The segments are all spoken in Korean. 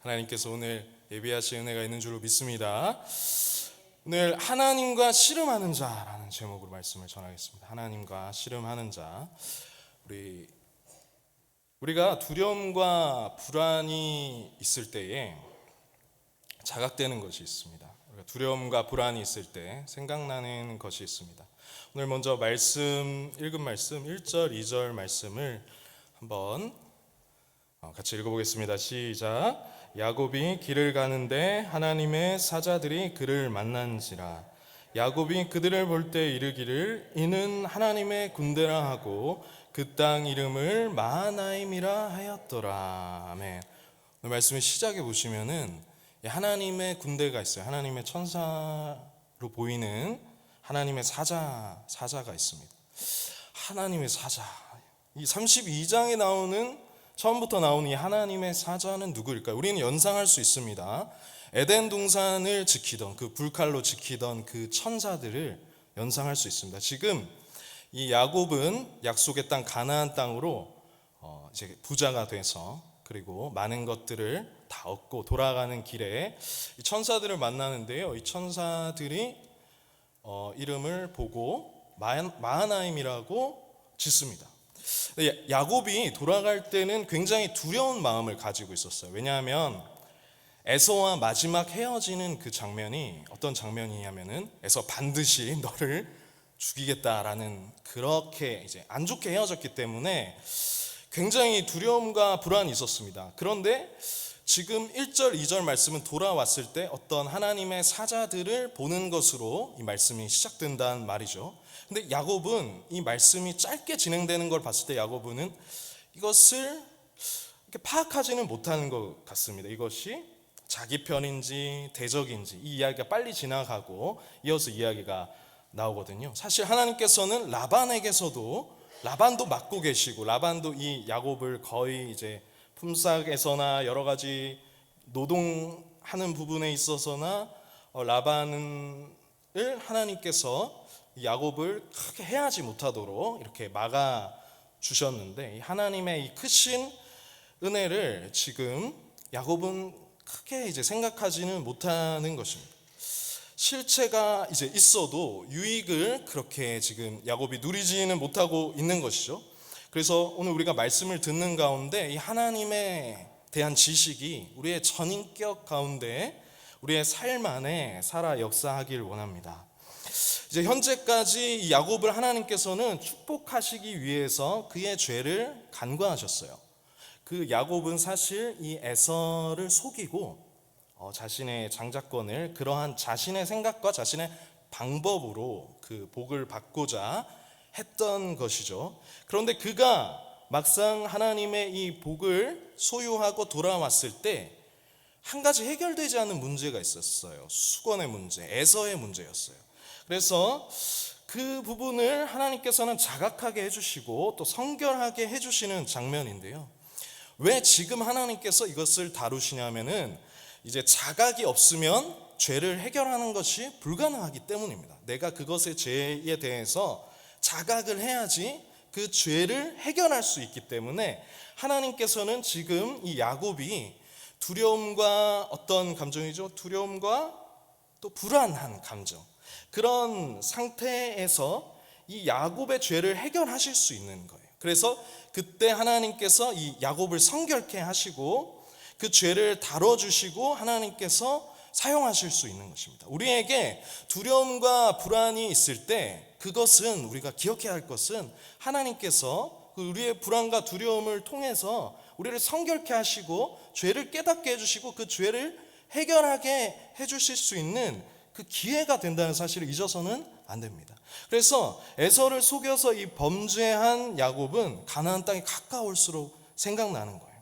하나님께서 오늘 예비하실 은혜가 있는 줄로 믿습니다. 오늘 하나님과 씨름하는 자라는 제목으로 말씀을 전하겠습니다. 하나님과 씨름하는 자. 우리가 두려움과 불안이 있을 때에 자각되는 것이 있습니다. 우리가 두려움과 불안이 있을 때 생각나는 것이 있습니다. 오늘 먼저 읽은 말씀 1절, 2절 말씀을 한번 같이 읽어보겠습니다. 시작. 야곱이 길을 가는데 하나님의 사자들이 그를 만난지라. 야곱이 그들을 볼 때 이르기를 이는 하나님의 군대라 하고 그 땅 이름을 마하나임이라 하였더라. 아멘. 오늘 말씀의 시작에 보시면은 하나님의 군대가 있어요. 하나님의 천사로 보이는 하나님의 사자가 있습니다. 하나님의 사자. 이 32장에 처음부터 나오는 이 하나님의 사자는 누구일까요? 우리는 연상할 수 있습니다. 에덴 동산을 지키던, 그 불칼로 지키던 그 천사들을 연상할 수 있습니다. 지금 이 야곱은 약속의 땅 가나안 땅으로 이제 부자가 돼서 그리고 많은 것들을 다 얻고 돌아가는 길에 이 천사들을 만나는데요. 이 천사들이 이름을 보고 마하나임이라고 짓습니다. 야곱이 돌아갈 때는 굉장히 두려운 마음을 가지고 있었어요. 왜냐하면 에서와 마지막 헤어지는 그 장면이 어떤 장면이냐면은 에서 반드시 너를 죽이겠다라는 그렇게 이제 안 좋게 헤어졌기 때문에 굉장히 두려움과 불안이 있었습니다. 그런데 지금 1절, 2절 말씀은 돌아왔을 때 어떤 하나님의 사자들을 보는 것으로 이 말씀이 시작된다는 말이죠. 근데 야곱은 이 말씀이 짧게 진행되는 걸 봤을 때 야곱은 이것을 이렇게 파악하지는 못하는 것 같습니다. 이것이 자기 편인지 대적인지 이 이야기가 빨리 지나가고 이어서 이야기가 나오거든요. 사실 하나님께서는 라반도 맡고 계시고 라반도 이 야곱을 거의 이제 품삯에서나 여러 가지 노동하는 부분에 있어서나 라반을 하나님께서 야곱을 크게 해하지 못하도록 이렇게 막아 주셨는데 하나님의 이 크신 은혜를 지금 야곱은 크게 이제 생각하지는 못하는 것입니다. 실체가 이제 있어도 유익을 그렇게 지금 야곱이 누리지는 못하고 있는 것이죠. 그래서 오늘 우리가 말씀을 듣는 가운데 이 하나님에 대한 지식이 우리의 전인격 가운데 우리의 삶 안에 살아 역사하길 원합니다. 이제 현재까지 이 야곱을 하나님께서는 축복하시기 위해서 그의 죄를 간과하셨어요. 그 야곱은 사실 이 에서를 속이고 자신의 장자권을 그러한 자신의 생각과 자신의 방법으로 그 복을 받고자 했던 것이죠. 그런데 그가 막상 하나님의 이 복을 소유하고 돌아왔을 때 한 가지 해결되지 않은 문제가 있었어요. 수건의 문제, 에서의 문제였어요. 그래서 그 부분을 하나님께서는 자각하게 해주시고 또 성결하게 해주시는 장면인데요. 왜 지금 하나님께서 이것을 다루시냐면은 이제 자각이 없으면 죄를 해결하는 것이 불가능하기 때문입니다. 내가 그것의 죄에 대해서 자각을 해야지 그 죄를 해결할 수 있기 때문에 하나님께서는 지금 이 야곱이 두려움과 어떤 감정이죠? 두려움과 또 불안한 감정, 그런 상태에서 이 야곱의 죄를 해결하실 수 있는 거예요. 그래서 그때 하나님께서 이 야곱을 성결케 하시고 그 죄를 다뤄주시고 하나님께서 사용하실 수 있는 것입니다. 우리에게 두려움과 불안이 있을 때 그것은 우리가 기억해야 할 것은 하나님께서 우리의 불안과 두려움을 통해서 우리를 성결케 하시고 죄를 깨닫게 해주시고 그 죄를 해결하게 해주실 수 있는 그 기회가 된다는 사실을 잊어서는 안 됩니다. 그래서 에서를 속여서 이 범죄한 야곱은 가나안 땅이 가까울수록 생각나는 거예요.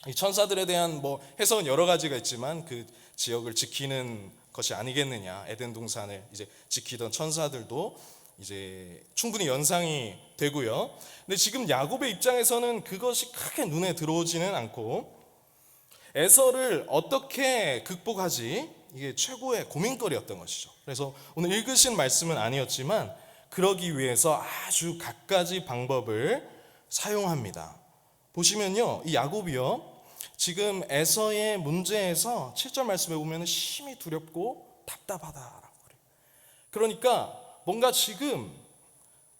이 천사들에 대한 해석은 여러 가지가 있지만 그 지역을 지키는 것이 아니겠느냐. 에덴 동산을 이제 지키던 천사들도 이제 충분히 연상이 되고요. 근데 지금 야곱의 입장에서는 그것이 크게 눈에 들어오지는 않고 에서를 어떻게 극복하지? 이게 최고의 고민거리였던 것이죠. 그래서 오늘 읽으신 말씀은 아니었지만 그러기 위해서 아주 갖가지 방법을 사용합니다. 보시면요, 이 야곱이요, 지금 에서의 문제에서 7절 말씀에 보면 심히 두렵고 답답하다라고 그래요. 그러니까 뭔가 지금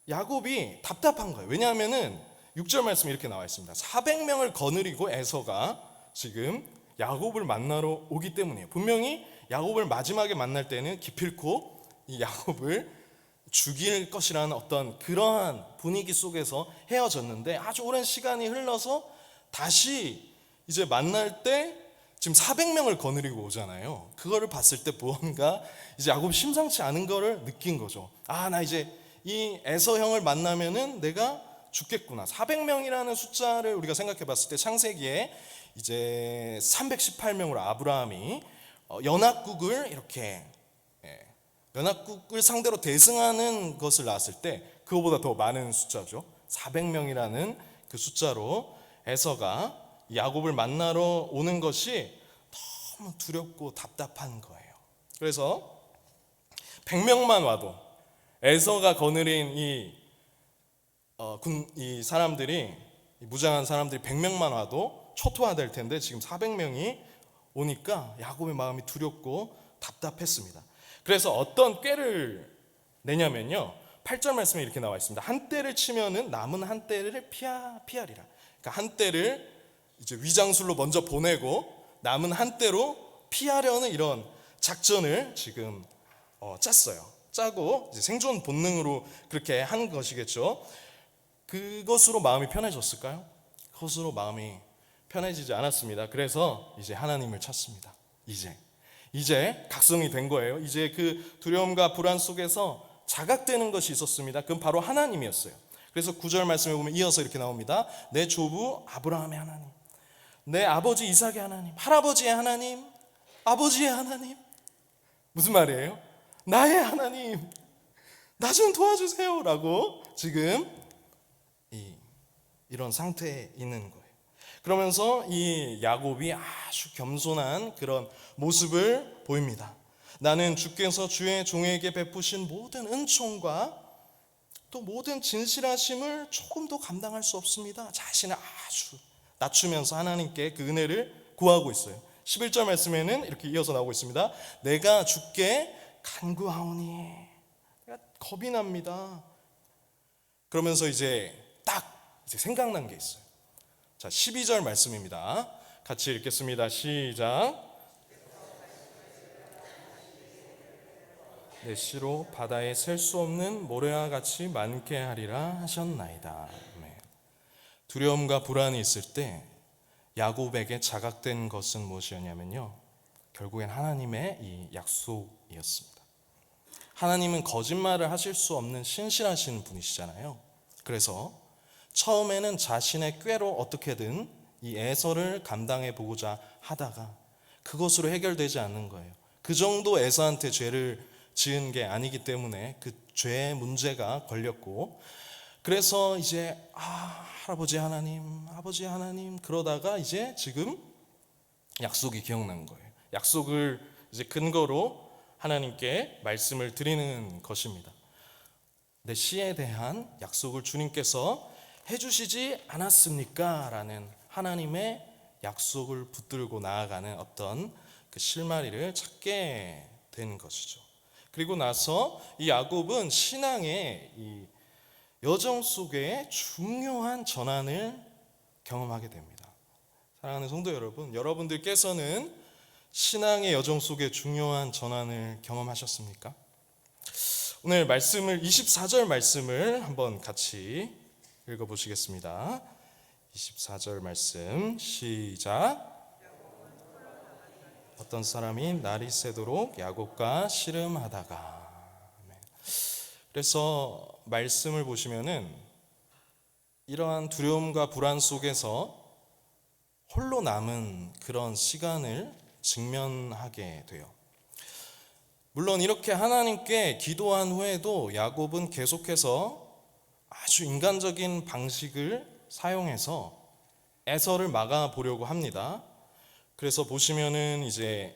야곱이 답답한 거예요. 왜냐하면은 6절 말씀에 이렇게 나와 있습니다. 400명을 거느리고 에서가 지금 야곱을 만나러 오기 때문이에요. 분명히 야곱을 마지막에 만날 때는 기필코 이 야곱을 죽일 것이라는 어떤 그러한 분위기 속에서 헤어졌는데, 아주 오랜 시간이 흘러서 다시 이제 만날 때 지금 400명을 거느리고 오잖아요. 그거를 봤을 때 뭔가 이제 야곱이 심상치 않은 거를 느낀 거죠. 나 이제 이 에서 형을 만나면은 내가 죽겠구나. 400명이라는 숫자를 우리가 생각해 봤을 때 창세기에 이제 318명으로 아브라함이 연합국을 이렇게 연합국을 상대로 대승하는 것을 낳았을 때 그거보다 더 많은 숫자죠. 400명이라는 그 숫자로 에서가 야곱을 만나러 오는 것이 너무 두렵고 답답한 거예요. 그래서 100명만 와도 에서가 거느린 이 사람들이, 이 무장한 사람들이 100명만 와도 초토화될 텐데 지금 400명이 오니까 야곱의 마음이 두렵고 답답했습니다. 그래서 어떤 꾀를 내냐면요, 8절 말씀에 이렇게 나와 있습니다. 한 떼를 치면은 남은 한 떼를 피하리라. 그러니까 한 떼를 이제 위장술로 먼저 보내고 남은 한 떼로 피하려는 이런 작전을 지금 짰어요. 짜고 이제 생존 본능으로 그렇게 한 것이겠죠. 그것으로 마음이 편해졌을까요? 그것으로 마음이 편해지지 않았습니다. 그래서 이제 하나님을 찾습니다. 이제 각성이 된 거예요. 이제 그 두려움과 불안 속에서 자각되는 것이 있었습니다. 그건 바로 하나님이었어요. 그래서 9절 말씀에 보면 이어서 이렇게 나옵니다. 내 조부 아브라함의 하나님, 내 아버지 이삭의 하나님, 할아버지의 하나님, 아버지의 하나님. 무슨 말이에요? 나의 하나님, 나 좀 도와주세요 라고 지금 이런 상태에 있는 거예요. 그러면서 이 야곱이 아주 겸손한 그런 모습을 보입니다. 나는 주께서 주의 종에게 베푸신 모든 은총과 또 모든 진실하심을 조금도 감당할 수 없습니다. 자신을 아주 낮추면서 하나님께 그 은혜를 구하고 있어요. 11절 말씀에는 이렇게 이어서 나오고 있습니다. 내가 주께 간구하오니, 내가 겁이 납니다. 그러면서 이제 생각난 게 있어요. 자, 12절 말씀입니다. 같이 읽겠습니다. 시작. 내 씨로 바다에 셀 수 없는 모래와 같이 많게 하리라 하셨나이다. 두려움과 불안이 있을 때 야곱에게 자각된 것은 무엇이었냐면요, 결국엔 하나님의 이 약속이었습니다. 하나님은 거짓말을 하실 수 없는 신실하신 분이시잖아요. 그래서 처음에는 자신의 꾀로 어떻게든 이 에서를 감당해 보고자 하다가 그것으로 해결되지 않는 거예요. 그 정도 에서한테 죄를 지은 게 아니기 때문에 그 죄의 문제가 걸렸고, 그래서 이제 할아버지 하나님, 아버지 하나님 그러다가 이제 지금 약속이 기억난 거예요. 약속을 이제 근거로 하나님께 말씀을 드리는 것입니다. 내 씨에 대한 약속을 주님께서 해주시지 않았습니까? 라는 하나님의 약속을 붙들고 나아가는 어떤 그 실마리를 찾게 된 것이죠. 그리고 나서 이 야곱은 신앙의 이 여정 속에 중요한 전환을 경험하게 됩니다. 사랑하는 성도 여러분, 여러분들께서는 신앙의 여정 속에 중요한 전환을 경험하셨습니까? 오늘 말씀을 24절 말씀을 한번 같이 읽어보시겠습니다. 24절 말씀 시작. 어떤 사람이 날이 새도록 야곱과 씨름하다가. 그래서 말씀을 보시면은 이러한 두려움과 불안 속에서 홀로 남은 그런 시간을 직면하게 돼요. 물론 이렇게 하나님께 기도한 후에도 야곱은 계속해서 아주 인간적인 방식을 사용해서 에서를 막아보려고 합니다. 그래서 보시면은 이제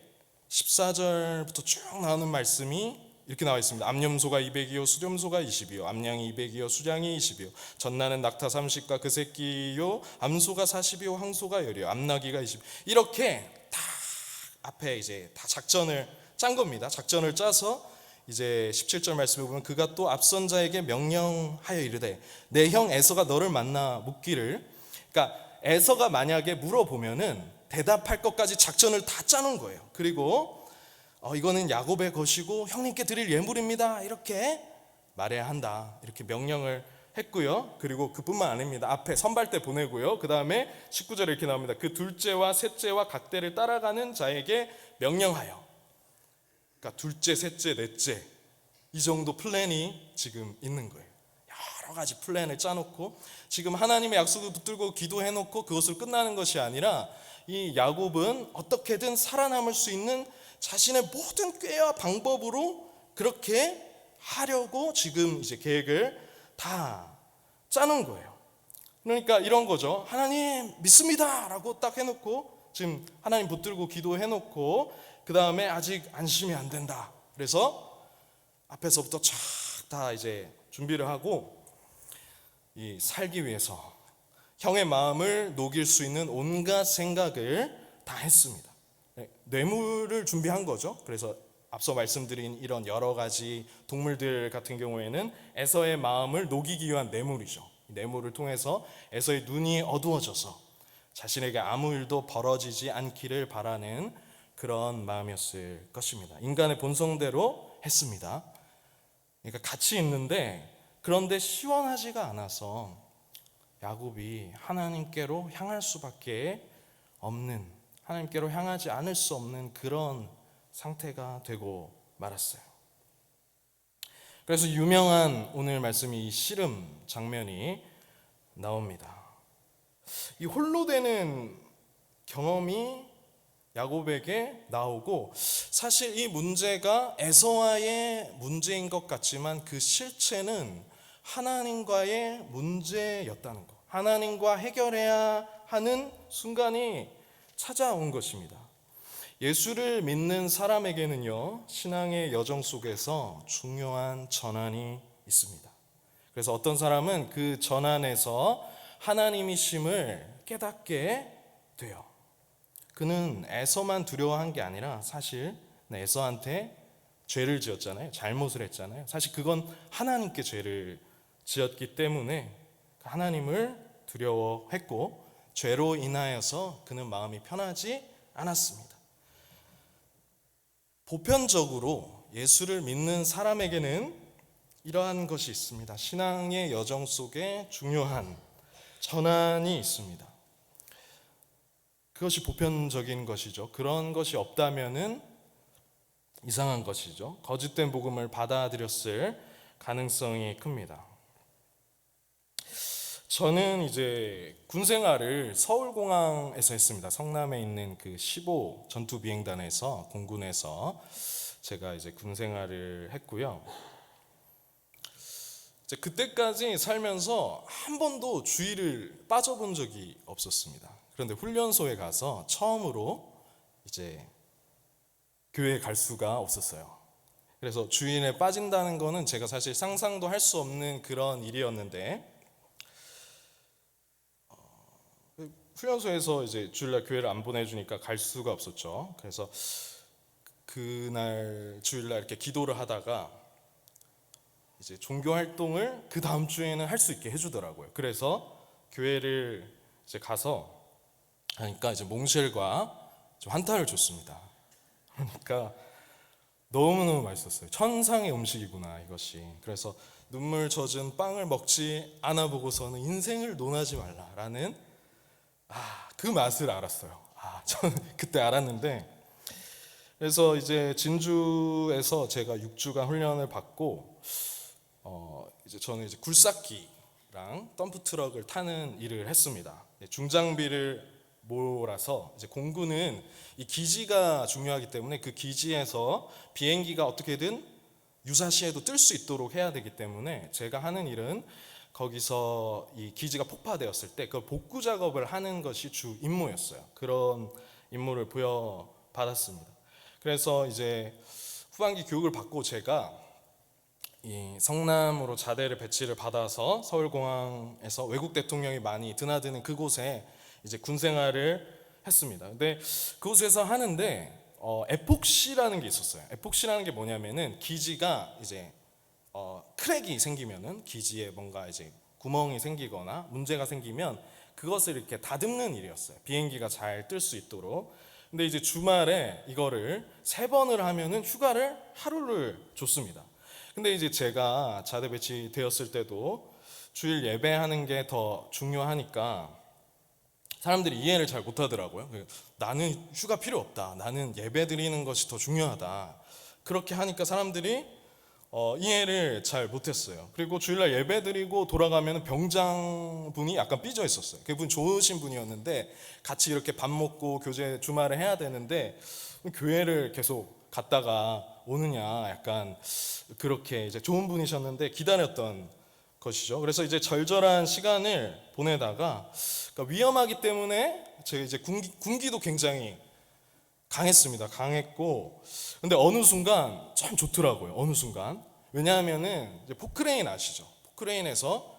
14절부터 쭉 나오는 말씀이 이렇게 나와 있습니다. 암염소가 200이요 수렴소가 20이요 암양이 200이요 수장이 20이요 전나는 낙타 30과 그 새끼요 암소가 40이요 황소가 10이요 암나귀가 20. 이렇게 다 앞에 이제 다 작전을 짠 겁니다. 작전을 짜서 이제 17절 말씀에 보면 그가 또 앞선 자에게 명령하여 이르되 내 형 에서가 너를 만나 묻기를, 그러니까 에서가 만약에 물어보면은 대답할 것까지 작전을 다 짜는 거예요. 그리고 이거는 야곱의 것이고 형님께 드릴 예물입니다 이렇게 말해야 한다 이렇게 명령을 했고요. 그리고 그뿐만 아닙니다. 앞에 선발대 보내고요. 그 다음에 19절에 이렇게 나옵니다. 그 둘째와 셋째와 각대를 따라가는 자에게 명령하여. 그러니까 둘째, 셋째, 넷째 이 정도 플랜이 지금 있는 거예요. 여러 가지 플랜을 짜놓고 지금 하나님의 약속을 붙들고 기도해놓고 그것으로 끝나는 것이 아니라 이 야곱은 어떻게든 살아남을 수 있는 자신의 모든 꾀와 방법으로 그렇게 하려고 지금 이제 계획을 다 짜는 거예요. 그러니까 이런 거죠. 하나님 믿습니다 라고 딱 해놓고 지금 하나님 붙들고 기도해놓고 그 다음에 아직 안심이 안 된다. 그래서 앞에서부터 쫙 다 이제 준비를 하고 이 살기 위해서 형의 마음을 녹일 수 있는 온갖 생각을 다 했습니다. 뇌물을 준비한 거죠. 그래서 앞서 말씀드린 이런 여러 가지 동물들 같은 경우에는 에서의 마음을 녹이기 위한 뇌물이죠. 뇌물을 통해서 에서의 눈이 어두워져서 자신에게 아무 일도 벌어지지 않기를 바라는 그런 마음이었을 것입니다. 인간의 본성대로 했습니다. 그러니까 같이 있는데 그런데 시원하지가 않아서 야곱이 하나님께로 향할 수밖에 없는, 하나님께로 향하지 않을 수 없는 그런 상태가 되고 말았어요. 그래서 유명한 오늘 말씀이 이 씨름 장면이 나옵니다. 이 홀로 되는 경험이 야곱에게 나오고 사실 이 문제가 에서와의 문제인 것 같지만 그 실체는 하나님과의 문제였다는 것, 하나님과 해결해야 하는 순간이 찾아온 것입니다. 예수를 믿는 사람에게는요, 신앙의 여정 속에서 중요한 전환이 있습니다. 그래서 어떤 사람은 그 전환에서 하나님이심을 깨닫게 돼요. 그는 에서만 두려워한 게 아니라 사실 에서한테 죄를 지었잖아요. 잘못을 했잖아요. 사실 그건 하나님께 죄를 지었기 때문에 하나님을 두려워했고 죄로 인하여서 그는 마음이 편하지 않았습니다. 보편적으로 예수를 믿는 사람에게는 이러한 것이 있습니다. 신앙의 여정 속에 중요한 전환이 있습니다. 그것이 보편적인 것이죠. 그런 것이 없다면은 이상한 것이죠. 거짓된 복음을 받아들였을 가능성이 큽니다. 저는 이제 군 생활을 서울공항에서 했습니다. 성남에 있는 그 15 전투 비행단에서 공군에서 제가 이제 군 생활을 했고요. 이제 그때까지 살면서 한 번도 주일을 빠져본 적이 없었습니다. 그런데 훈련소에 가서 처음으로 이제 교회에 갈 수가 없었어요. 그래서 주일에 빠진다는 거는 제가 사실 상상도 할 수 없는 그런 일이었는데 훈련소에서 이제 주일날 교회를 안 보내주니까 갈 수가 없었죠. 그래서 그날 주일날 이렇게 기도를 하다가 이제 종교 활동을 그 다음 주에는 할 수 있게 해주더라고요. 그래서 교회를 이제 가서 하니까 이제 몽쉘과 환타를 줬습니다. 그러니까 너무너무 맛있었어요. 천상의 음식이구나 이것이. 그래서 눈물 젖은 빵을 먹지 않아 보고서는 인생을 논하지 말라라는 그 맛을 알았어요. 저는 그때 알았는데, 그래서 이제 진주에서 제가 6주간 훈련을 받고 이제 저는 이제 굴삭기랑 덤프 트럭을 타는 일을 했습니다. 중장비를 몰아서 이제 공군은 이 기지가 중요하기 때문에 그 기지에서 비행기가 어떻게든 유사시에도 뜰 수 있도록 해야 되기 때문에 제가 하는 일은 거기서 이 기지가 폭파되었을 때 그걸 복구 작업을 하는 것이 주 임무였어요. 그런 임무를 부여받았습니다. 그래서 이제 후반기 교육을 받고 제가 이 성남으로 자대를 배치를 받아서 서울공항에서 외국 대통령이 많이 드나드는 그곳에 이제 군 생활을 했습니다. 근데 그곳에서 하는데 에폭시라는 게 있었어요. 에폭시라는 게 뭐냐면은 기지가 이제 크랙이 생기면은 기지에 뭔가 이제 구멍이 생기거나 문제가 생기면 그것을 이렇게 다듬는 일이었어요. 비행기가 잘 뜰 수 있도록. 근데 이제 주말에 이거를 3번을 하면은 휴가를 하루를 줬습니다. 근데 이제 제가 자대 배치되었을 때도 주일 예배하는 게 더 중요하니까 사람들이 이해를 잘 못하더라고요. 나는 휴가 필요 없다. 나는 예배 드리는 것이 더 중요하다. 그렇게 하니까 사람들이 이해를 잘 못했어요. 그리고 주일날 예배 드리고 돌아가면 병장분이 약간 삐져 있었어요. 그분 좋으신 분이었는데 같이 이렇게 밥 먹고 교제 주말에 해야 되는데 교회를 계속 갔다가 오느냐 약간 그렇게 이제 좋은 분이셨는데 기다렸던 것이죠. 그래서 이제 절절한 시간을 보내다가 그러니까 위험하기 때문에 제가 이제 군기도 굉장히 강했습니다. 강했고 근데 어느 순간 참 좋더라고요. 어느 순간 왜냐하면은 이제 포크레인 아시죠? 포크레인에서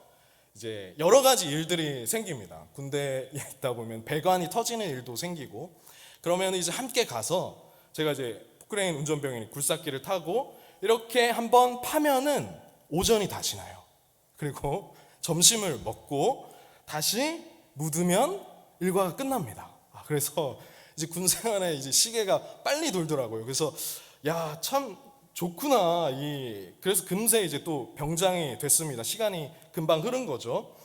이제 여러 가지 일들이 생깁니다. 군대에 있다 보면 배관이 터지는 일도 생기고 그러면 이제 함께 가서 제가 이제 포크레인 운전병이 굴삭기를 타고 이렇게 한번 파면은 오전이 다 지나요. 그리고 점심을 먹고 다시 묻으면 일과가 끝납니다. 그래서 이제 군 생활에 이제 시계가 빨리 돌더라고요. 그래서 야, 참 좋구나. 그래서 금세 이제 또 병장이 됐습니다. 시간이 금방 흐른 거죠.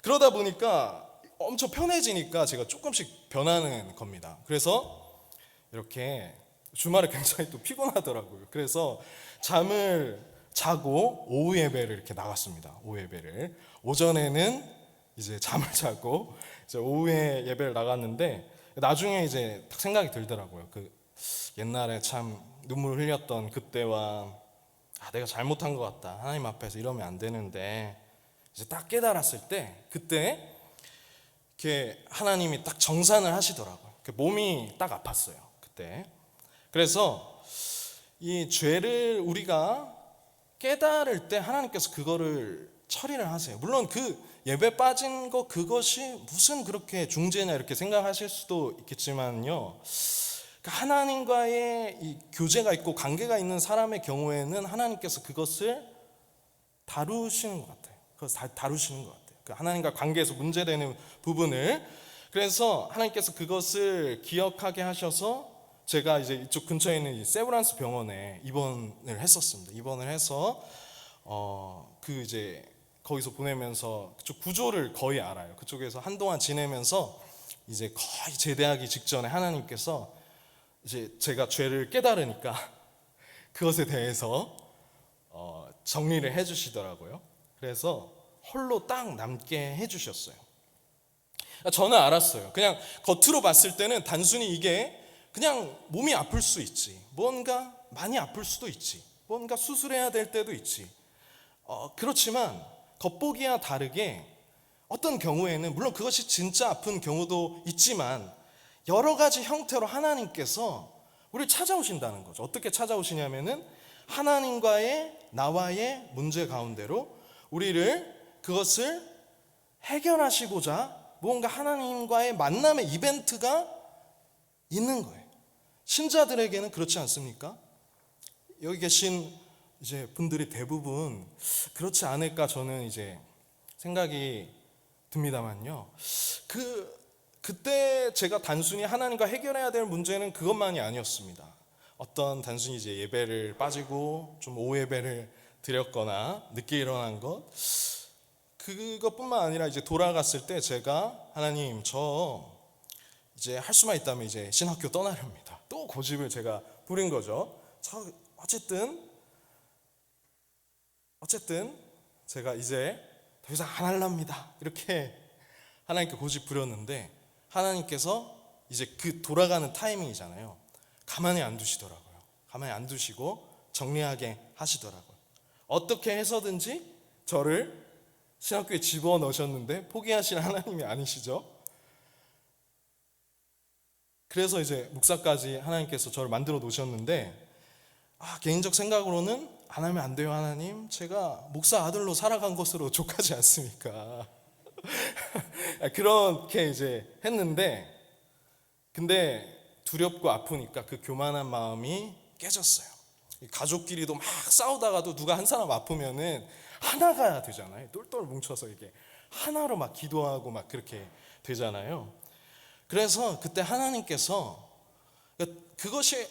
그러다 보니까 엄청 편해지니까 제가 조금씩 변하는 겁니다. 그래서 이렇게 주말에 굉장히 또 피곤하더라고요. 그래서 잠을 자고 오후 예배를 이렇게 나갔습니다. 오후 예배를 오전에는 이제 잠을 자고 이제 오후에 예배를 나갔는데 나중에 이제 딱 생각이 들더라고요. 그 옛날에 참 눈물 흘렸던 그때와 내가 잘못한 것 같다. 하나님 앞에서 이러면 안 되는데 이제 딱 깨달았을 때 그때 이렇게 하나님이 딱 정산을 하시더라고요. 몸이 딱 아팠어요. 그때. 그래서 이 죄를 우리가 깨달을 때 하나님께서 그거를 처리를 하세요. 물론 그 예배 빠진 거 그것이 무슨 그렇게 중죄냐 이렇게 생각하실 수도 있겠지만요. 하나님과의 이 교제가 있고 관계가 있는 사람의 경우에는 하나님께서 그것을 다루시는 것 같아요. 그것을 다루시는 것 같아요. 하나님과 관계에서 문제되는 부분을 그래서 하나님께서 그것을 기억하게 하셔서 제가 이제 이쪽 근처에 있는 세브란스 병원에 입원을 했었습니다. 입원을 해서 그 이제 거기서 보내면서 그쪽 구조를 거의 알아요. 그쪽에서 한동안 지내면서 이제 거의 제대하기 직전에 하나님께서 이제 제가 죄를 깨달으니까 그것에 대해서 정리를 해주시더라고요. 그래서 홀로 딱 남게 해주셨어요. 저는 알았어요. 그냥 겉으로 봤을 때는 단순히 이게 그냥 몸이 아플 수 있지. 뭔가 많이 아플 수도 있지. 뭔가 수술해야 될 때도 있지. 그렇지만 겉보기와 다르게 어떤 경우에는 물론 그것이 진짜 아픈 경우도 있지만 여러 가지 형태로 하나님께서 우리를 찾아오신다는 거죠. 어떻게 찾아오시냐면은 하나님과의 나와의 문제 가운데로 우리를 그것을 해결하시고자 뭔가 하나님과의 만남의 이벤트가 있는 거예요. 신자들에게는 그렇지 않습니까? 여기 계신 이제 분들이 대부분 그렇지 않을까 저는 이제 생각이 듭니다만요. 그때 제가 단순히 하나님과 해결해야 될 문제는 그것만이 아니었습니다. 어떤 단순히 이제 예배를 빠지고 좀 오후 예배를 드렸거나 늦게 일어난 그것뿐만 아니라 이제 돌아갔을 때 제가 하나님 저 이제 할 수만 있다면 이제 신학교 떠나렵니다. 또 고집을 제가 부린 거죠. 어쨌든 제가 이제 더 이상 안 할랍니다. 이렇게 하나님께 고집 부렸는데 하나님께서 이제 그 돌아가는 타이밍이잖아요. 가만히 안 두시더라고요. 가만히 안 두시고 정리하게 하시더라고요. 어떻게 해서든지 저를 신학교에 집어넣으셨는데 포기하실 하나님이 아니시죠. 그래서 이제 목사까지 하나님께서 저를 만들어 놓으셨는데 개인적 생각으로는 안 하면 안 돼요, 하나님. 제가 목사 아들로 살아간 것으로 족하지 않습니까? 그렇게 이제 했는데, 근데 두렵고 아프니까 그 교만한 마음이 깨졌어요. 가족끼리도 막 싸우다가도 누가 한 사람 아프면은 하나가 되잖아요. 똘똘 뭉쳐서 이게 하나로 막 기도하고 막 그렇게 되잖아요. 그래서 그때 하나님께서 그것이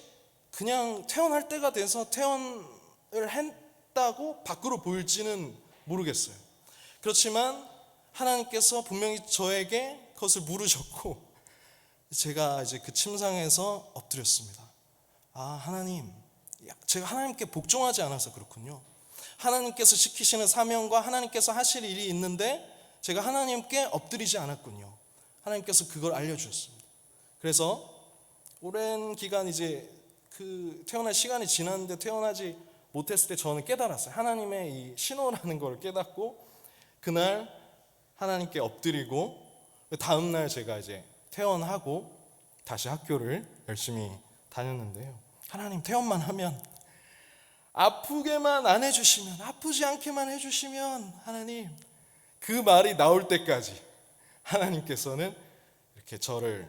그냥 퇴원할 때가 돼서 퇴원을 했다고 밖으로 보일지는 모르겠어요. 그렇지만 하나님께서 분명히 저에게 그것을 물으셨고, 제가 이제 그 침상에서 엎드렸습니다. 하나님, 제가 하나님께 복종하지 않아서 그렇군요. 하나님께서 시키시는 사명과 하나님께서 하실 일이 있는데 제가 하나님께 엎드리지 않았군요. 하나님께서 그걸 알려주셨습니다. 그래서 오랜 기간 이제 그 퇴원할 시간이 지났는데 퇴원하지 못했을 때 저는 깨달았어요. 하나님의 이 신호라는 걸 깨닫고 그날 하나님께 엎드리고, 다음날 제가 이제 퇴원하고 다시 학교를 열심히 다녔는데요. 하나님, 퇴원만 하면, 아프게만 안 해주시면, 아프지 않게만 해주시면, 하나님, 그 말이 나올 때까지 하나님께서는 이렇게 저를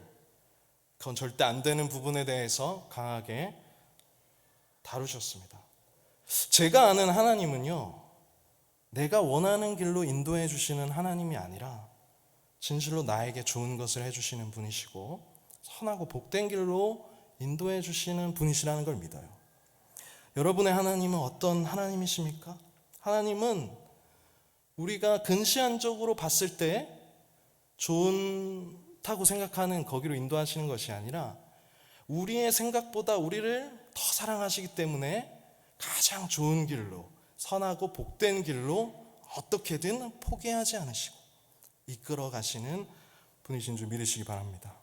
그건 절대 안 되는 부분에 대해서 강하게 다루셨습니다. 제가 아는 하나님은요, 내가 원하는 길로 인도해 주시는 하나님이 아니라 진실로 나에게 좋은 것을 해주시는 분이시고 선하고 복된 길로 인도해 주시는 분이시라는 걸 믿어요. 여러분의 하나님은 어떤 하나님이십니까? 하나님은 우리가 근시안적으로 봤을 때 좋다고 생각하는 거기로 인도하시는 것이 아니라 우리의 생각보다 우리를 더 사랑하시기 때문에 가장 좋은 길로, 선하고 복된 길로 어떻게든 포기하지 않으시고 이끌어 가시는 분이신 줄 믿으시기 바랍니다.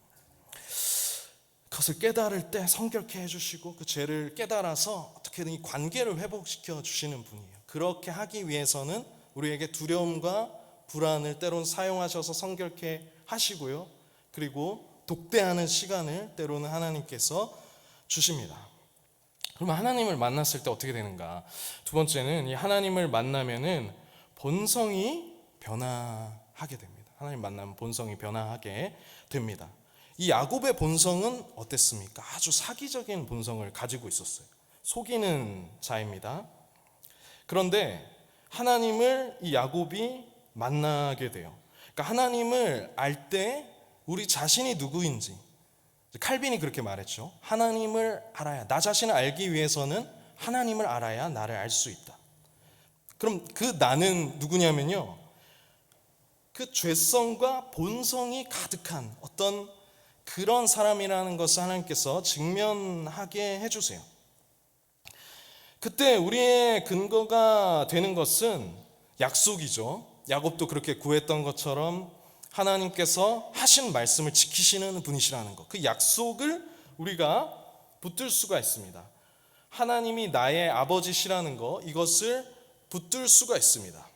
그것을 깨달을 때 성결케 해주시고 그 죄를 깨달아서 어떻게든 이 관계를 회복시켜 주시는 분이에요. 그렇게 하기 위해서는 우리에게 두려움과 불안을 때론 사용하셔서 성결케 하시고요, 그리고 독대하는 시간을 때로는 하나님께서 주십니다. 그러면 하나님을 만났을 때 어떻게 되는가? 두 번째는 이 하나님을 만나면은 본성이 변화하게 됩니다. 하나님 만나면 본성이 변화하게 됩니다. 이 야곱의 본성은 어땠습니까? 아주 사기적인 본성을 가지고 있었어요. 속이는 자입니다. 그런데 하나님을 이 야곱이 만나게 돼요. 그러니까 하나님을 알 때 우리 자신이 누구인지, 칼빈이 그렇게 말했죠. 하나님을 알아야, 나 자신을 알기 위해서는 하나님을 알아야 나를 알 수 있다. 그럼 그 나는 누구냐면요, 그 죄성과 본성이 가득한 어떤 그런 사람이라는 것을 하나님께서 직면하게 해주세요. 그때 우리의 근거가 되는 것은 약속이죠. 야곱도 그렇게 구했던 것처럼 하나님께서 하신 말씀을 지키시는 분이시라는 것, 그 약속을 우리가 붙들 수가 있습니다. 하나님이 나의 아버지시라는 것, 이것을 붙들 수가 있습니다.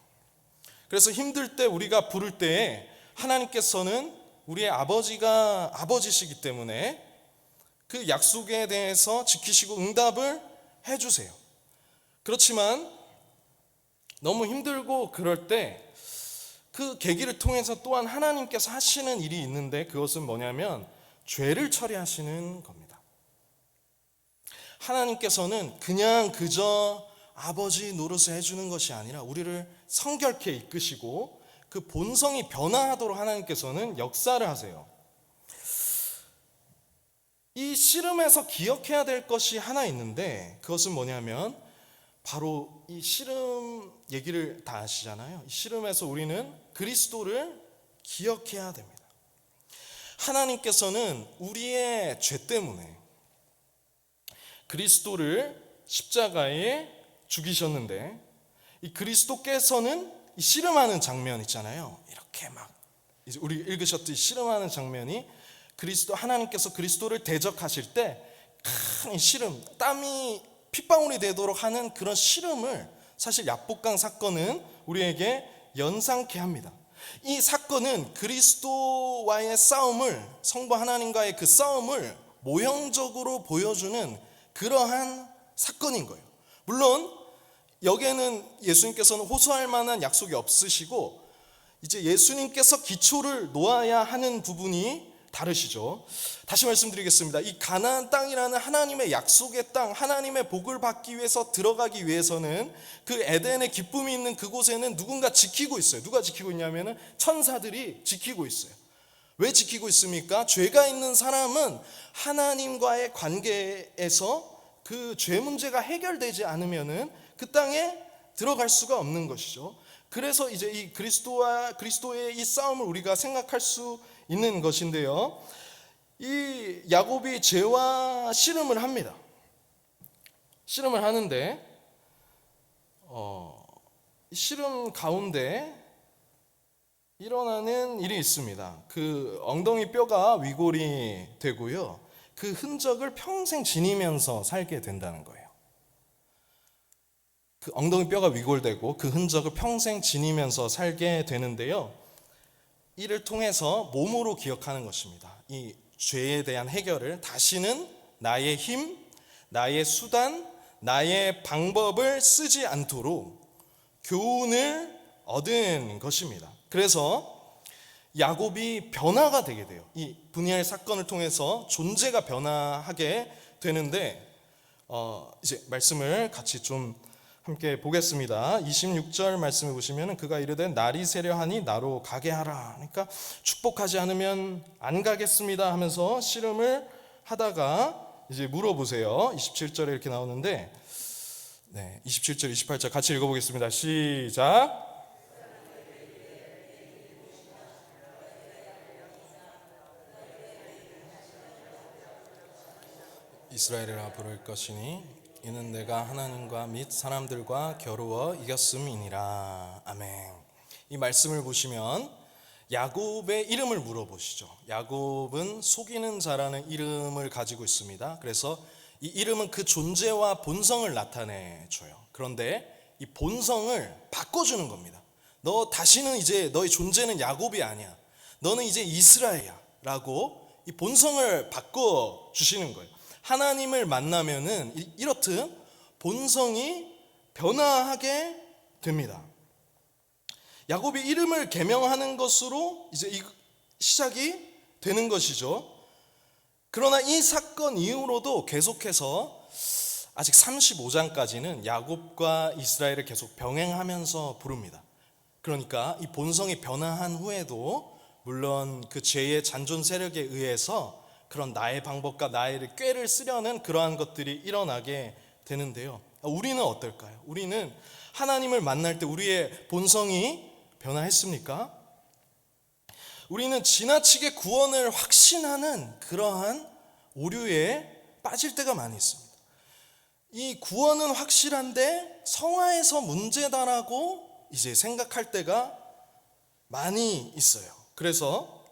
그래서 힘들 때 우리가 부를 때에 하나님께서는 우리의 아버지시기 때문에 그 약속에 대해서 지키시고 응답을 해주세요. 그렇지만 너무 힘들고 그럴 때 그 계기를 통해서 또한 하나님께서 하시는 일이 있는데, 그것은 뭐냐면 죄를 처리하시는 겁니다. 하나님께서는 그냥 그저 아버지 노릇을 해주는 것이 아니라 우리를 성결케 이끄시고 그 본성이 변화하도록 하나님께서는 역사를 하세요. 이 씨름에서 기억해야 될 것이 하나 있는데, 그것은 뭐냐면 바로 이 씨름 얘기를 다 아시잖아요. 이 씨름에서 우리는 그리스도를 기억해야 됩니다. 하나님께서는 우리의 죄 때문에 그리스도를 십자가에 죽이셨는데, 이 그리스도께서는 이 씨름하는 장면 있잖아요. 이렇게 막 이제 우리 읽으셨듯이 씨름하는 장면이, 하나님께서 그리스도를 대적하실 때 큰 씨름, 땀이 핏방울이 되도록 하는 그런 씨름을, 사실 야복강 사건은 우리에게 연상케 합니다. 이 사건은 그리스도와의 싸움을, 성부 하나님과의 그 싸움을 모형적으로 보여주는 그러한 사건인 거예요. 물론 여기에는 예수님께서는 호소할 만한 약속이 없으시고 이제 예수님께서 기초를 놓아야 하는 부분이 다르시죠. 다시 말씀드리겠습니다. 이 가나안 땅이라는 하나님의 약속의 땅, 하나님의 복을 받기 위해서 들어가기 위해서는 그 에덴의 기쁨이 있는 그곳에는 누군가 지키고 있어요. 누가 지키고 있냐면은 천사들이 지키고 있어요. 왜 지키고 있습니까? 죄가 있는 사람은 하나님과의 관계에서 그 죄 문제가 해결되지 않으면은 그 땅에 들어갈 수가 없는 것이죠. 그래서 이제 이 그리스도의 이 싸움을 우리가 생각할 수 있는 것인데요. 이 야곱이 죄와 씨름을 합니다. 씨름을 하는데 씨름 가운데 일어나는 일이 있습니다. 그 엉덩이 뼈가 위골이 되고요. 그 흔적을 평생 지니면서 살게 된다는 거예요. 그 엉덩이 뼈가 위골되고 그 흔적을 평생 지니면서 살게 되는데요. 이를 통해서 몸으로 기억하는 것입니다. 이 죄에 대한 해결을 다시는 나의 힘, 나의 수단, 나의 방법을 쓰지 않도록 교훈을 얻은 것입니다. 그래서 야곱이 변화가 되게 돼요. 이 분이엘 사건을 통해서 존재가 변화하게 되는데 이제 말씀을 같이 좀 함께 보겠습니다. 26절 말씀을 보시면 그가 이르되 날이 새려 하니 나로 가게 하라. 그러니까 축복하지 않으면 안 가겠습니다 하면서 씨름을 하다가 이제 물어보세요. 27절에 이렇게 나오는데 27절 28절 같이 읽어보겠습니다. 시작. 이스라엘이라 부를 것이니 이는 내가 하나님과 및 사람들과 겨루어 이겼음이니라. 아멘. 이 말씀을 보시면 야곱의 이름을 물어보시죠. 야곱은 속이는 자라는 이름을 가지고 있습니다. 그래서 이 이름은 그 존재와 본성을 나타내줘요. 그런데 이 본성을 바꿔주는 겁니다. 너 다시는 이제 너의 존재는 야곱이 아니야. 너는 이제 이스라엘이야 라고 이 본성을 바꿔주시는 거예요. 하나님을 만나면은 이렇듯 본성이 변화하게 됩니다. 야곱이 이름을 계명하는 것으로 이제 시작이 되는 것이죠. 그러나 이 사건 이후로도 계속해서 아직 35장까지는 야곱과 이스라엘을 계속 병행하면서 부릅니다. 그러니까 이 본성이 변화한 후에도 물론 그 죄의 잔존 세력에 의해서 그런 나의 방법과 나의 꾀를 쓰려는 그러한 것들이 일어나게 되는데요. 우리는 어떨까요? 우리는 하나님을 만날 때 우리의 본성이 변화했습니까? 우리는 지나치게 구원을 확신하는 그러한 오류에 빠질 때가 많이 있습니다. 이 구원은 확실한데 성화에서 문제다라고 이제 생각할 때가 많이 있어요. 그래서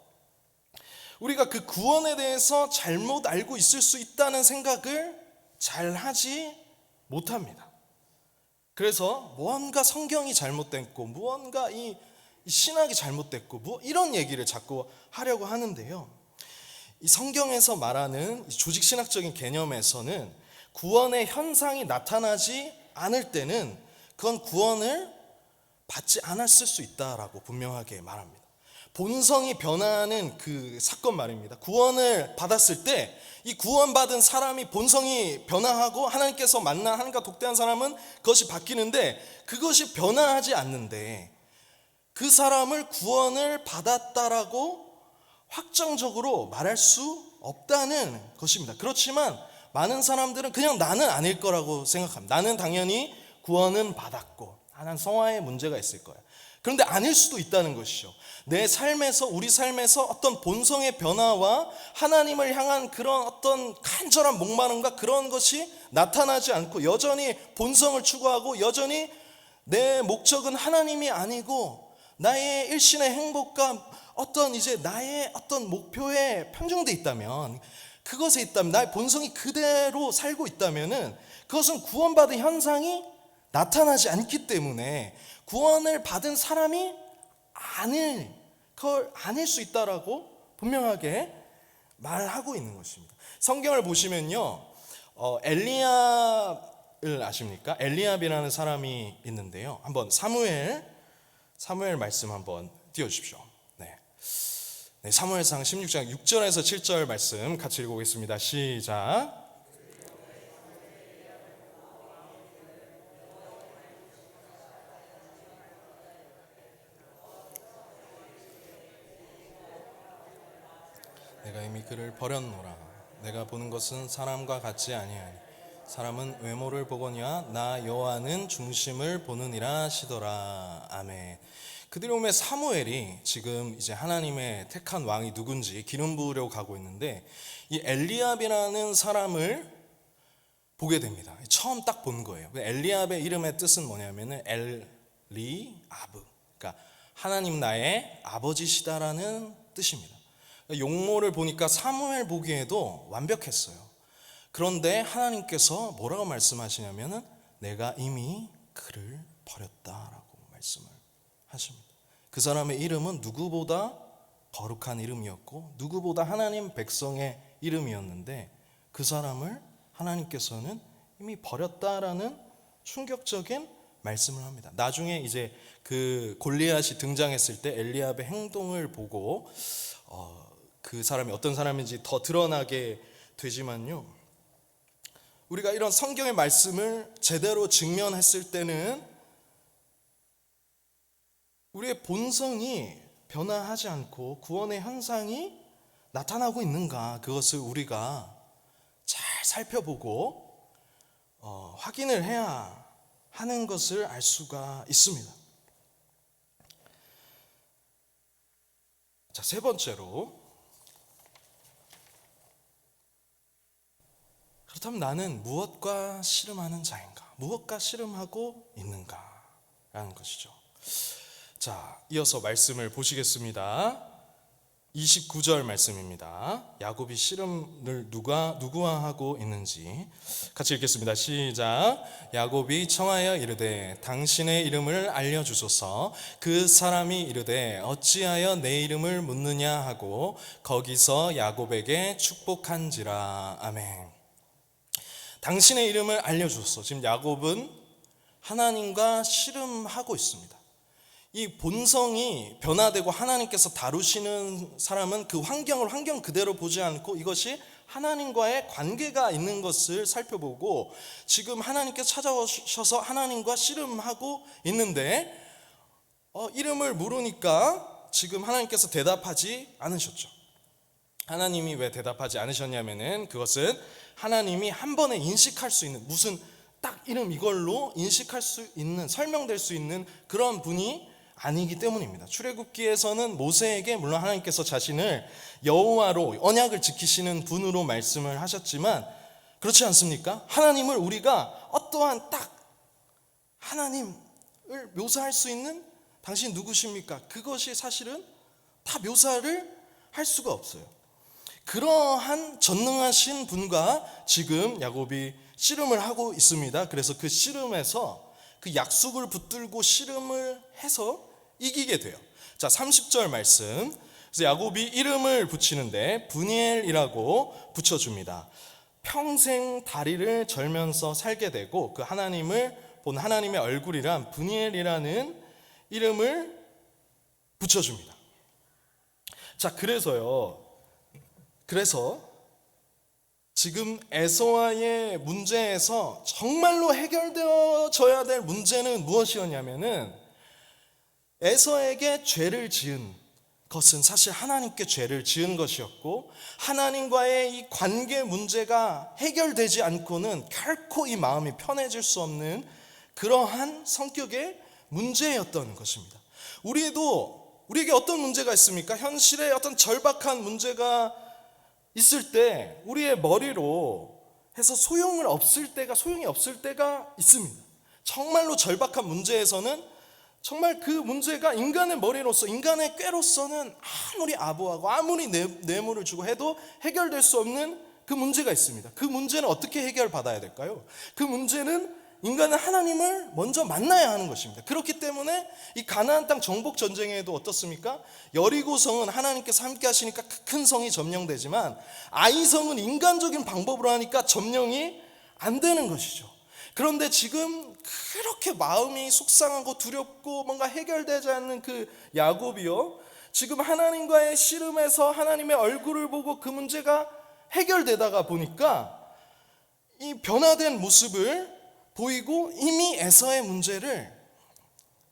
우리가 그 구원에 대해서 잘못 알고 있을 수 있다는 생각을 잘 하지 못합니다. 그래서 무언가 성경이 잘못됐고 무언가 이 신학이 잘못됐고 뭐 이런 얘기를 자꾸 하려고 하는데요. 이 성경에서 말하는 조직신학적인 개념에서는 구원의 현상이 나타나지 않을 때는 그건 구원을 받지 않았을 수 있다라고 분명하게 말합니다. 본성이 변하는 그 사건 말입니다. 구원을 받았을 때 이 구원받은 사람이 본성이 변화하고 하나님께서 만난 하나님과 독대한 사람은 그것이 바뀌는데 그것이 변화하지 않는데 그 사람을 구원을 받았다라고 확정적으로 말할 수 없다는 것입니다. 그렇지만 많은 사람들은 그냥 나는 아닐 거라고 생각합니다. 나는 당연히 구원은 받았고 난 성화에 문제가 있을 거야. 그런데 아닐 수도 있다는 것이죠. 내 삶에서 우리 삶에서 어떤 본성의 변화와 하나님을 향한 그런 어떤 간절한 목마름과 그런 것이 나타나지 않고 여전히 본성을 추구하고 여전히 내 목적은 하나님이 아니고 나의 일신의 행복과 어떤 이제 나의 어떤 목표에 편중돼 있다면 그것에 있다면 나의 본성이 그대로 살고 있다면은 그것은 구원받은 현상이 나타나지 않기 때문에 구원을 받은 사람이 그걸 아닐 수 있다라고 분명하게 말하고 있는 것입니다. 성경을 보시면요, 엘리야 아십니까? 엘리압이라는 사람이 있는데요. 한번 사무엘 말씀 한번 띄워주십시오. 네, 사무엘상 16장 6절에서 7절 말씀 같이 읽어보겠습니다. 시작. 내가 이미 그를 버렸노라. 내가 보는 것은 사람과 같지 아니하니 사람은 외모를 보거니와 나 여호와는 중심을 보느니라 하시더라. 아멘. 그들의 사무엘이 지금 이제 하나님의 택한 왕이 누군지 기름 부으려고 가고 있는데 이 엘리압이라는 사람을 보게 됩니다. 처음 딱 본 거예요. 엘리압의 이름의 뜻은 뭐냐면은 엘리아브, 그러니까 하나님 나의 아버지시다라는 뜻입니다. 용모를 보니까 사무엘 보기에도 완벽했어요. 그런데 하나님께서 뭐라고 말씀하시냐면은 내가 이미 그를 버렸다라고 말씀을 하십니다. 그 사람의 이름은 누구보다 거룩한 이름이었고 누구보다 하나님 백성의 이름이었는데 그 사람을 하나님께서는 이미 버렸다라는 충격적인 말씀을 합니다. 나중에 이제 그 골리앗이 등장했을 때 엘리압의 행동을 보고 그 사람이 어떤 사람인지 더 드러나게 되지만요, 우리가 이런 성경의 말씀을 제대로 직면했을 때는 우리의 본성이 변화하지 않고 구원의 현상이 나타나고 있는가, 그것을 우리가 잘 살펴보고 확인을 해야 하는 것을 알 수가 있습니다. 자, 세 번째로, 그렇다면 나는 무엇과 씨름하는 자인가? 무엇과 씨름하고 있는가? 라는 것이죠. 자, 이어서 말씀을 보시겠습니다. 29절 말씀입니다. 야곱이 씨름을 누구와 하고 있는지 같이 읽겠습니다. 시작. 야곱이 청하여 이르되 당신의 이름을 알려주소서. 그 사람이 이르되 어찌하여 내 이름을 묻느냐 하고 거기서 야곱에게 축복한지라. 아멘. 당신의 이름을 알려주소서. 지금 야곱은 하나님과 씨름하고 있습니다. 이 본성이 변화되고 하나님께서 다루시는 사람은 그 환경 그대로 보지 않고 이것이 하나님과의 관계가 있는 것을 살펴보고 지금 하나님께서 찾아오셔서 하나님과 씨름하고 있는데 이름을 물으니까 지금 하나님께서 대답하지 않으셨죠. 하나님이 왜 대답하지 않으셨냐면은 그것은 하나님이 한 번에 인식할 수 있는, 무슨 딱 이름 이걸로 인식할 수 있는, 설명될 수 있는 그런 분이 아니기 때문입니다. 출애굽기에서는 모세에게 물론 하나님께서 자신을 여호와로 언약을 지키시는 분으로 말씀을 하셨지만 그렇지 않습니까? 하나님을 우리가 어떠한 딱 하나님을 묘사할 수 있는 당신 누구십니까? 그것이 사실은 다 묘사를 할 수가 없어요. 그러한 전능하신 분과 지금 야곱이 씨름을 하고 있습니다. 그래서 그 씨름에서 그 약속을 붙들고 씨름을 해서 이기게 돼요. 자, 30절 말씀. 그래서 야곱이 이름을 붙이는데 브니엘이라고 붙여줍니다. 평생 다리를 절면서 살게 되고 그 하나님을 본 하나님의 얼굴이란 브니엘이라는 이름을 붙여줍니다. 자, 그래서 지금 에서와의 문제에서 정말로 해결되어져야 될 문제는 무엇이었냐면은 에서에게 죄를 지은 것은 사실 하나님께 죄를 지은 것이었고 하나님과의 이 관계 문제가 해결되지 않고는 결코 이 마음이 편해질 수 없는 그러한 성격의 문제였던 것입니다. 우리에게 어떤 문제가 있습니까? 현실에 어떤 절박한 문제가 있을 때 우리의 머리로 해서 소용이 없을 때가 있습니다. 정말로 절박한 문제에서는 정말 그 문제가 인간의 머리로서, 인간의 꾀로서는 아무리 아부하고 아무리 뇌물을 주고 해도 해결될 수 없는 그 문제가 있습니다. 그 문제는 어떻게 해결받아야 될까요? 그 문제는 인간은 하나님을 먼저 만나야 하는 것입니다. 그렇기 때문에 이 가나안 땅 정복 전쟁에도 어떻습니까? 여리고성은 하나님께서 함께 하시니까 큰 성이 점령되지만 아이성은 인간적인 방법으로 하니까 점령이 안 되는 것이죠. 그런데 지금 그렇게 마음이 속상하고 두렵고 뭔가 해결되지 않는 그 야곱이요, 지금 하나님과의 씨름에서 하나님의 얼굴을 보고 그 문제가 해결되다가 보니까 이 변화된 모습을 보이고 이미 에서의 문제를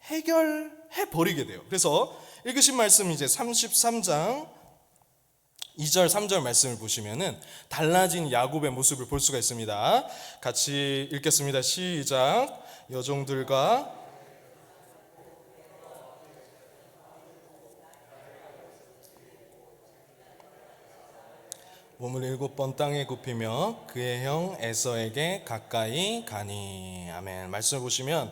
해결해 버리게 돼요. 그래서 읽으신 말씀 이제 33장 2절 3절 말씀을 보시면은 달라진 야곱의 모습을 볼 수가 있습니다. 같이 읽겠습니다. 시작. 여종들과 몸을 7번 땅에 굽히며 그의 형 에서에게 가까이 가니. 아멘. 말씀을 보시면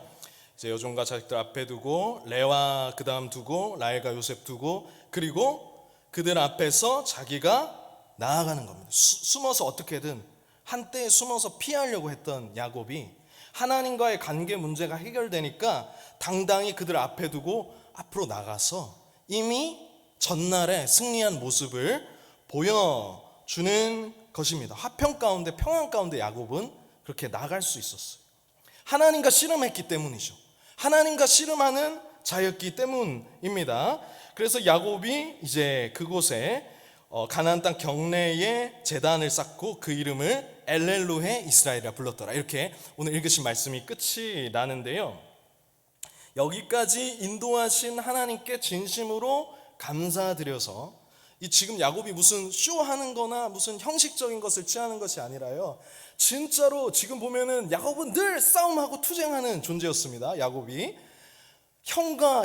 이제 여종과 자식들 앞에 두고 레와 그 다음 두고 라헬과 요셉 두고 그리고 그들 앞에서 자기가 나아가는 겁니다. 숨어서 어떻게든 한때에 숨어서 피하려고 했던 야곱이 하나님과의 관계 문제가 해결되니까 당당히 그들 앞에 두고 앞으로 나가서 이미 전날에 승리한 모습을 보여주는 것입니다. 화평 가운데 평안 가운데 야곱은 그렇게 나갈 수 있었어요. 하나님과 씨름했기 때문이죠. 하나님과 씨름하는 자였기 때문입니다. 그래서 야곱이 이제 그곳에 가나안 땅 경내에 제단을 쌓고 그 이름을 엘렐로헤 이스라엘이라 불렀더라. 이렇게 오늘 읽으신 말씀이 끝이 나는데요, 여기까지 인도하신 하나님께 진심으로 감사드려서 이 지금 야곱이 무슨 쇼하는 거나 무슨 형식적인 것을 취하는 것이 아니라요, 진짜로 지금 보면은 야곱은 늘 싸움하고 투쟁하는 존재였습니다. 야곱이 형과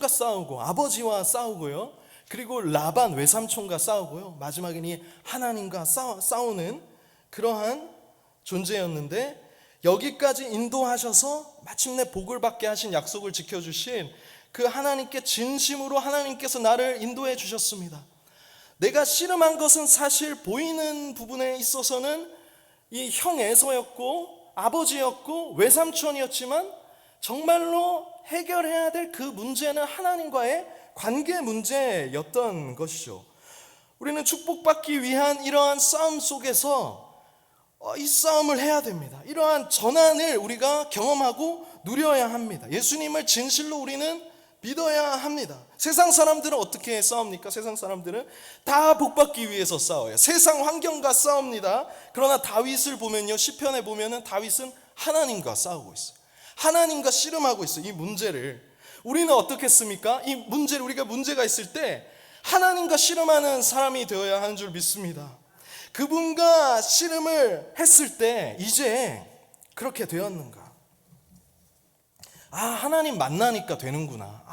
싸우고 아버지와 싸우고요, 그리고 라반 외삼촌과 싸우고요, 마지막에는 이 하나님과 싸우는 그러한 존재였는데 여기까지 인도하셔서 마침내 복을 받게 하신 약속을 지켜주신 그 하나님께 진심으로 하나님께서 나를 인도해 주셨습니다. 내가 씨름한 것은 사실 보이는 부분에 있어서는 이 형 에서였고 아버지였고 외삼촌이었지만 정말로 해결해야 될 그 문제는 하나님과의 관계 문제였던 것이죠. 우리는 축복받기 위한 이러한 싸움 속에서 이 싸움을 해야 됩니다. 이러한 전환을 우리가 경험하고 누려야 합니다. 예수님을 진실로 우리는 믿어야 합니다. 세상 사람들은 어떻게 싸웁니까? 세상 사람들은 다 복받기 위해서 싸워요. 세상 환경과 싸웁니다. 그러나 다윗을 보면요, 시편에 보면은 다윗은 하나님과 싸우고 있어요. 하나님과 씨름하고 있어요. 이 문제를 우리는 어떻겠습니까? 이 문제를 우리가 문제가 있을 때 하나님과 씨름하는 사람이 되어야 하는 줄 믿습니다. 그분과 씨름을 했을 때 이제 그렇게 되었는가? 하나님 만나니까 되는구나.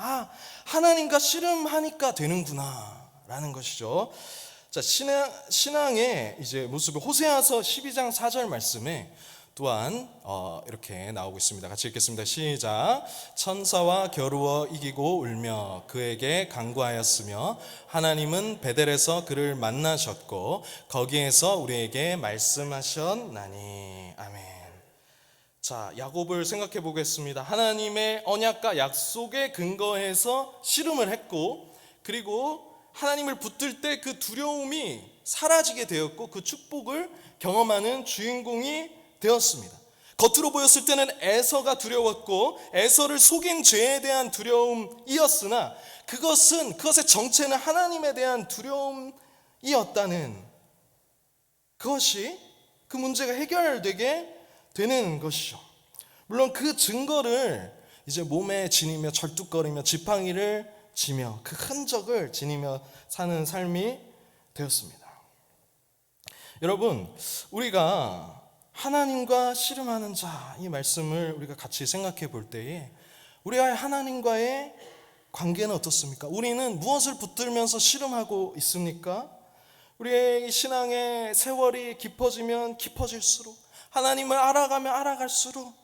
하나님과 씨름하니까 되는구나 라는 것이죠. 자, 신앙의 이제 모습을 호세아서 12장 4절 말씀에 또한 이렇게 나오고 있습니다. 같이 읽겠습니다. 시작. 천사와 겨루어 이기고 울며 그에게 간구하였으며 하나님은 베델에서 그를 만나셨고 거기에서 우리에게 말씀하셨나니. 아멘. 자, 야곱을 생각해 보겠습니다. 하나님의 언약과 약속에 근거해서 씨름을 했고, 그리고 하나님을 붙들 때 그 두려움이 사라지게 되었고 그 축복을 경험하는 주인공이 되었습니다. 겉으로 보였을 때는 에서가 두려웠고 에서를 속인 죄에 대한 두려움이었으나 그것의 정체는 하나님에 대한 두려움이었다는 그것이 그 문제가 해결되게 되는 것이죠. 물론 그 증거를 이제 몸에 지니며 절뚝거리며 지팡이를 지며 그 흔적을 지니며 사는 삶이 되었습니다. 여러분, 우리가 하나님과 씨름하는 자, 이 말씀을 우리가 같이 생각해 볼 때에 우리와 하나님과의 관계는 어떻습니까? 우리는 무엇을 붙들면서 씨름하고 있습니까? 우리의 신앙의 세월이 깊어지면 깊어질수록, 하나님을 알아가면 알아갈수록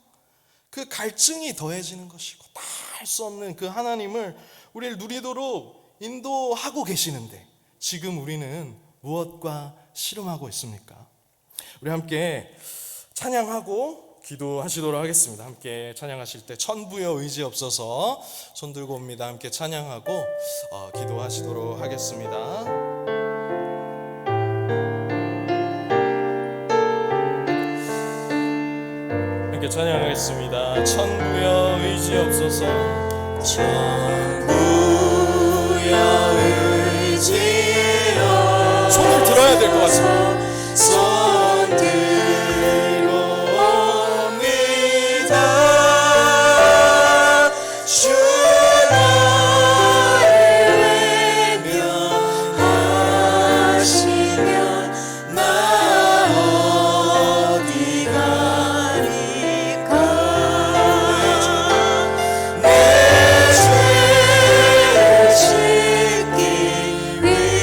그 갈증이 더해지는 것이고 다 할 수 없는 그 하나님을 우리를 누리도록 인도하고 계시는데 지금 우리는 무엇과 씨름하고 있습니까? 우리 함께 찬양하고 기도하시도록 하겠습니다. 함께 찬양하실 때 천부여 의지 없어서 손 들고 옵니다. 함께 찬양하고 기도하시도록 하겠습니다. 함께 찬양하겠습니다. 천부여 의지없소서. 천부여 의지여. 손을 들어야 될 것 같습니다. 손 들고 옵니다. 주 나를 외면하시면 나 어디 가리까. 내 죄를 씻기 위하여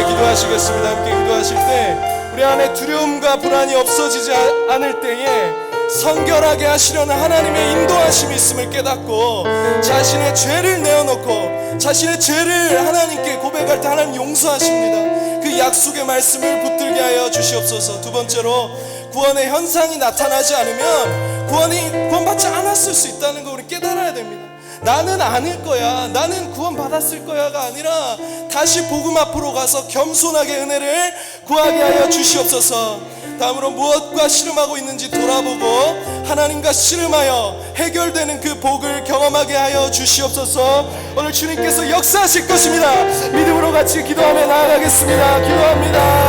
기도하시겠습니다. 함께 기도하실 때 우리 안에 두려움과 불안이 없어지지 않을 때에 성결하게 하시려는 하나님의 인도하심이 있음을 깨닫고 자신의 죄를 내어놓고 자신의 죄를 하나님께 고백할 때 하나님 용서하십니다. 그 약속의 말씀을 붙들게 하여 주시옵소서. 두 번째로, 구원의 현상이 나타나지 않으면 구원받지 않았을 수 있다는 거 우리 깨달아야 됩니다. 나는 아닐 거야, 나는 구원 받았을 거야가 아니라 다시 복음 앞으로 가서 겸손하게 은혜를 구하게 하여 주시옵소서. 다음으로 무엇과 씨름하고 있는지 돌아보고 하나님과 씨름하여 해결되는 그 복을 경험하게 하여 주시옵소서. 오늘 주님께서 역사하실 것입니다. 믿음으로 같이 기도하며 나아가겠습니다. 기도합니다.